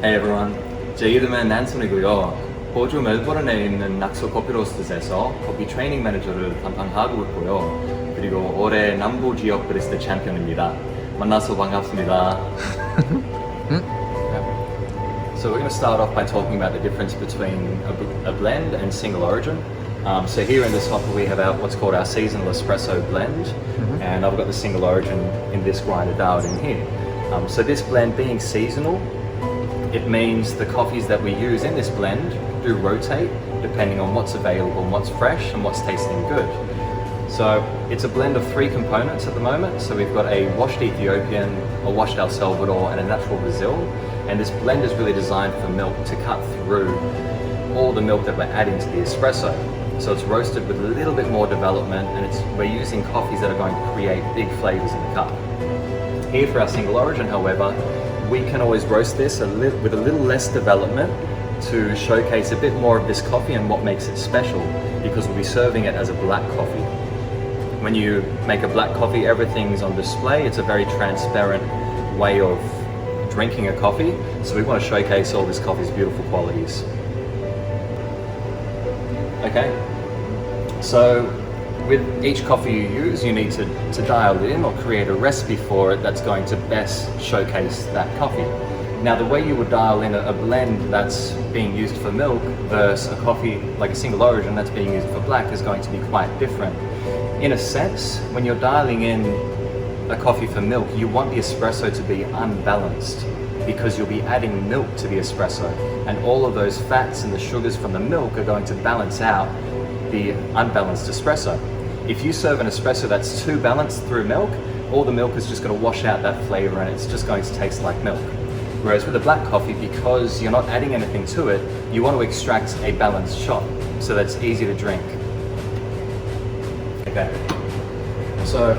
Hey everyone, 제 이름은 앤서니고요. 호주 멜버른에 있는 Axil Coffee Roaster에서 커피 트레이닝 매니저를 담당하고 있고요. 그리고 올해 남부지역 바리스타 챔피언입니다. 만나서 반갑습니다. So we're going to start off by talking about the difference between a blend and single origin. So here in this hopper we have what's called our seasonal espresso blend, and I've got the single origin in this grinder dialed in here. So this blend being seasonal, it means the coffees that we use in this blend do rotate depending on what's available and what's fresh and what's tasting good. So it's a blend of three components at the moment. So we've got a washed Ethiopian, a washed El Salvador and a natural Brazil. And this blend is really designed for milk to cut through all the milk that we're adding to the espresso. So it's roasted with a little bit more development, and we're using coffees that are going to create big flavors in the cup. Here for our single origin, however, we can always roast this with a little less development to showcase a bit more of this coffee and what makes it special, because we'll be serving it as a black coffee. When you make a black coffee, everything's on display. It's a very transparent way of drinking a coffee, so we want to showcase all this coffee's beautiful qualities. Okay, so with each coffee you use, you need to dial it in or create a recipe for it that's going to best showcase that coffee. Now the way you would dial in a blend that's being used for milk versus a coffee like a single origin that's being used for black is going to be quite different. In a sense, when you're dialing in a coffee for milk, you want the espresso to be unbalanced because you'll be adding milk to the espresso, and all of those fats and the sugars from the milk are going to balance out the unbalanced espresso. If you serve an espresso that's too balanced through milk, all the milk is just going to wash out that flavor and it's just going to taste like milk. Whereas with a black coffee, because you're not adding anything to it, you want to extract a balanced shot so that it's easy to drink. Okay. So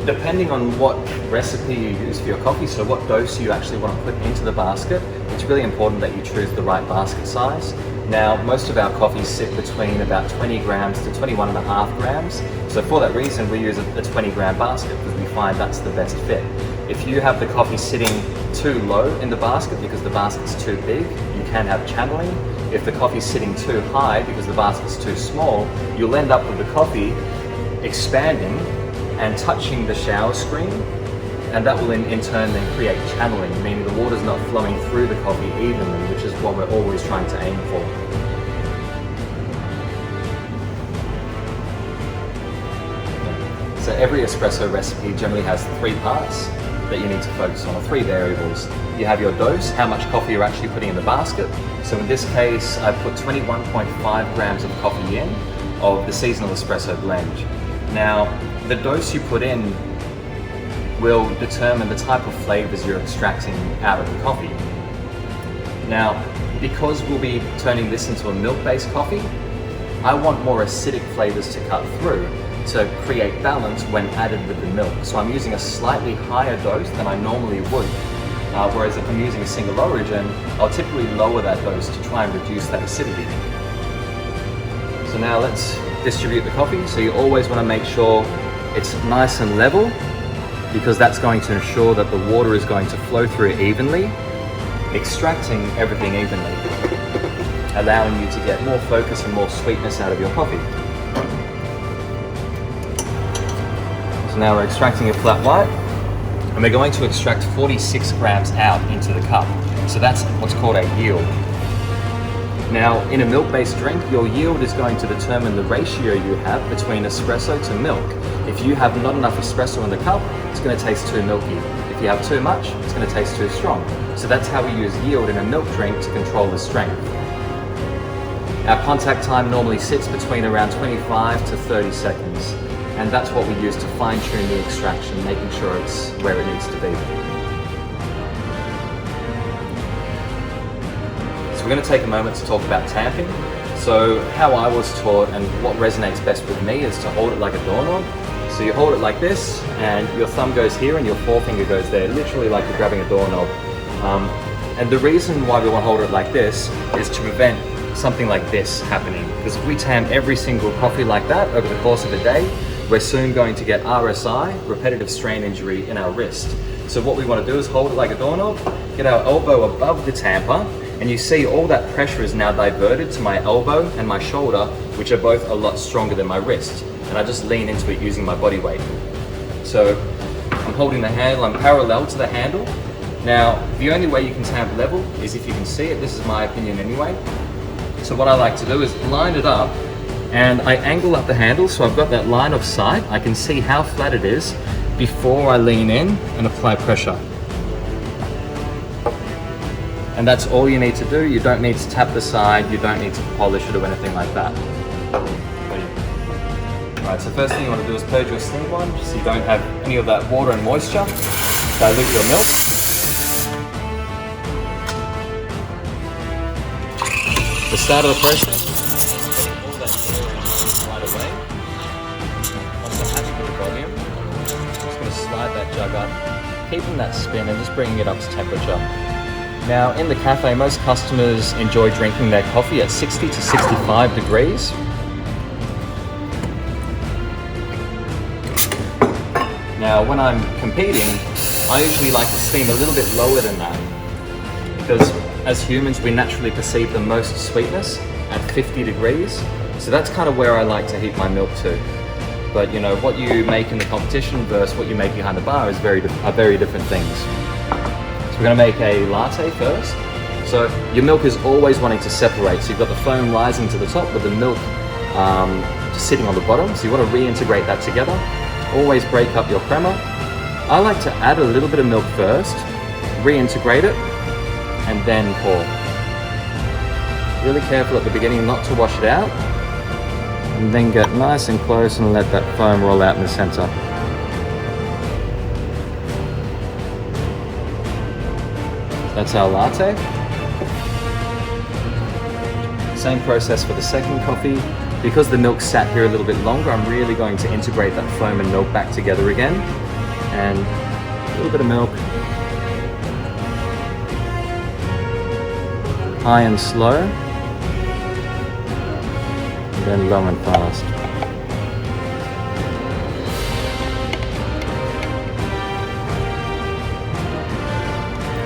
depending on what recipe you use for your coffee, so what dose you actually want to put into the basket, it's really important that you choose the right basket size. Now, most of our coffees sit between about 20 grams to 21.5 grams. So for that reason, we use a 20 gram basket because we find that's the best fit. If you have the coffee sitting too low in the basket because the basket's too big, you can have channeling. If the coffee's sitting too high because the basket's too small, you'll end up with the coffee expanding and touching the shower screen, and that will in turn then create channeling, meaning the water's not flowing through the coffee evenly, which is what we're always trying to aim for. So every espresso recipe generally has three parts that you need to focus on, or three variables. You have your dose, how much coffee you're actually putting in the basket. So in this case, I put 21.5 grams of coffee in of the seasonal espresso blend. Now, the dose you put in will determine the type of flavors you're extracting out of the coffee. Now, because we'll be turning this into a milk-based coffee, I want more acidic flavors to cut through to create balance when added with the milk. So I'm using a slightly higher dose than I normally would. Whereas if I'm using a single origin, I'll typically lower that dose to try and reduce that acidity. So now let's distribute the coffee. So you always want to make sure it's nice and level, because that's going to ensure that the water is going to flow through evenly, extracting everything evenly, allowing you to get more focus and more sweetness out of your coffee. So now we're extracting a flat white, and we're going to extract 46 grams out into the cup. So that's what's called a yield. Now, in a milk-based drink, your yield is going to determine the ratio you have between espresso to milk. If you have not enough espresso in the cup, it's going to taste too milky. If you have too much, it's going to taste too strong. So that's how we use yield in a milk drink to control the strength. Our contact time normally sits between around 25 to 30 seconds. And that's what we use to fine-tune the extraction, making sure it's where it needs to be. So we're going to take a moment to talk about tamping. So how I was taught and what resonates best with me is to hold it like a doorknob. So you hold it like this, and your thumb goes here and your forefinger goes there, literally like you're grabbing a doorknob. And the reason why we want to hold it like this is to prevent something like this happening. Because if we tamp every single coffee like that over the course of a day, we're soon going to get RSI, repetitive strain injury, in our wrist. So what we want to do is hold it like a doorknob, get our elbow above the tamper, and you see all that pressure is now diverted to my elbow and my shoulder, which are both a lot stronger than my wrist. And I just lean into it using my body weight. So I'm holding the handle, I'm parallel to the handle. Now, the only way you can tamp level is if you can see it. This is my opinion anyway. So what I like to do is line it up, and I angle up the handle so I've got that line of sight. I can see how flat it is before I lean in and apply pressure. And that's all you need to do. You don't need to tap the side, you don't need to polish it or anything like that. Alright, so first thing you want to do is purge your sleeve one, so you don't have any of that water and moisture. Dilute your milk. The start of the process, getting all that air right away. Once I have a good volume, I'm just going to slide that jug up, keeping that spin and just bringing it up to temperature. Now in the cafe, most customers enjoy drinking their coffee at 60 to 65 degrees. Now when I'm competing, I usually like to steam a little bit lower than that, because as humans we naturally perceive the most sweetness at 50 degrees. So that's kind of where I like to heat my milk to. But you know, what you make in the competition versus what you make behind the bar is very different things. So we're going to make a latte first. So your milk is always wanting to separate. So you've got the foam rising to the top with the milk just sitting on the bottom. So you want to reintegrate that together. Always break up your crema. I like to add a little bit of milk first, reintegrate it, and then pour. Really careful at the beginning not to wash it out, and then get nice and close and let that foam roll out in the center. That's our latte. Same process for the second coffee. Because the milk sat here a little bit longer, I'm really going to integrate that foam and milk back together again. And a little bit of milk. High and slow. And then low and fast.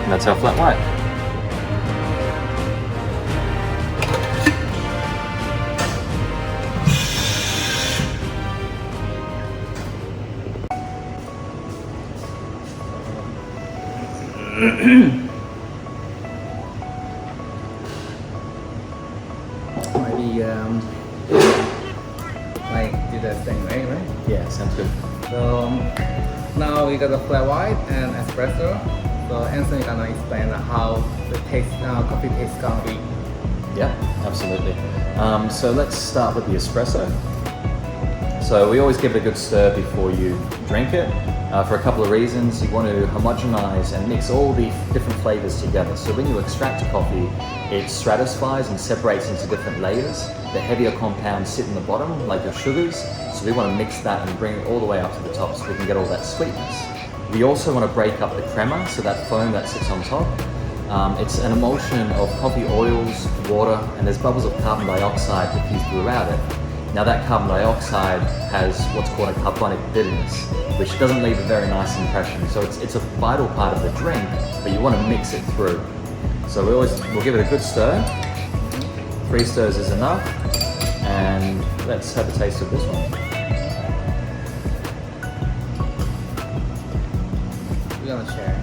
And that's our flat white. Maybe like do the same way, right? Yeah, sounds good. So now we got the flat white and espresso. So Anthony gonna explain how the taste, coffee taste gonna be. Yeah, absolutely. So let's start with the espresso. So we always give it a good stir before you drink it. For a couple of reasons. You want to homogenize and mix all the different flavors together. So when you extract coffee, it stratifies and separates into different layers. The heavier compounds sit in the bottom, like your sugars. So we want to mix that and bring it all the way up to the top so we can get all that sweetness. We also want to break up the crema, so that foam that sits on top. It's an emulsion of coffee oils, water, and there's bubbles of carbon dioxide diffused throughout it. Now that carbon dioxide has what's called a carbonic bitterness, which doesn't leave a very nice impression. So it's a vital part of the drink, but you want to mix it through. So we'll give it a good stir. 3 stirs is enough. And let's have a taste of this one. We're gonna share.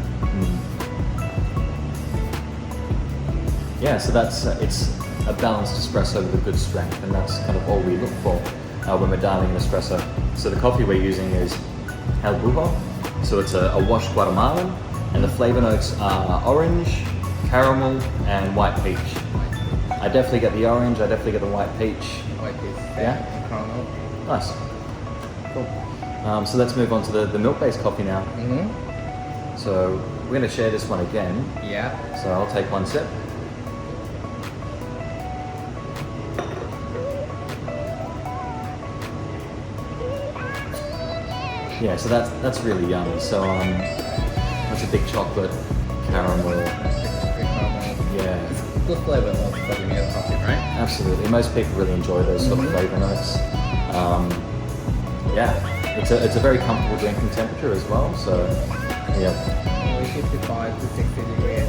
Yeah, so that's it's a balanced espresso with a good strength, and that's kind of all we look for when we're dialing an espresso. So the coffee we're using is El Bujo, so it's a washed Guatemalan, and the flavor notes are orange, caramel, and white peach. I definitely get the orange, I definitely get the white peach. White peach. Yeah? Caramel. Nice. Cool. So let's move on to the milk-based coffee now. So we're going to share this one again. Yeah. So I'll take one sip. Yeah, so that's really yummy. So that's a big chocolate, caramel. Yeah. Good flavor notes for the milk coffee, right? Absolutely. Most people really enjoy those sort of flavor notes. Yeah, it's a very comfortable drinking temperature as well. So yeah. 55 to 60 degrees.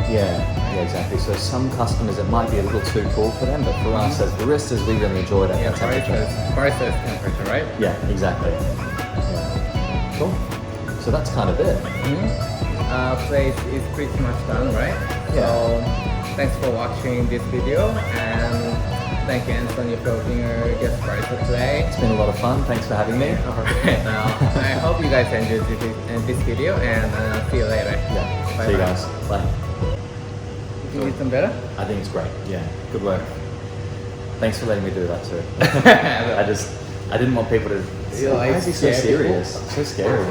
Yeah, exactly. So some customers, it might be a little too cool for them, but for us as baristas, we really enjoy it at Yeah, that temperature. barista's temperature, right? Yeah, exactly. Yeah. Cool. So that's kind of it. Place is pretty much done, right? Yeah. So thanks for watching this video, and thank you, Anthony, for being our guest barista today. It's been a lot of fun. Thanks for having me. Alright, I hope you guys enjoyed this video, and see you later. Yeah. Bye See you bye. guys. Bye. You think it's done better? I think it's great. Yeah. Good work. Thanks for letting me do that too. I didn't want people to. You like Why is he so scare people? serious? So scary.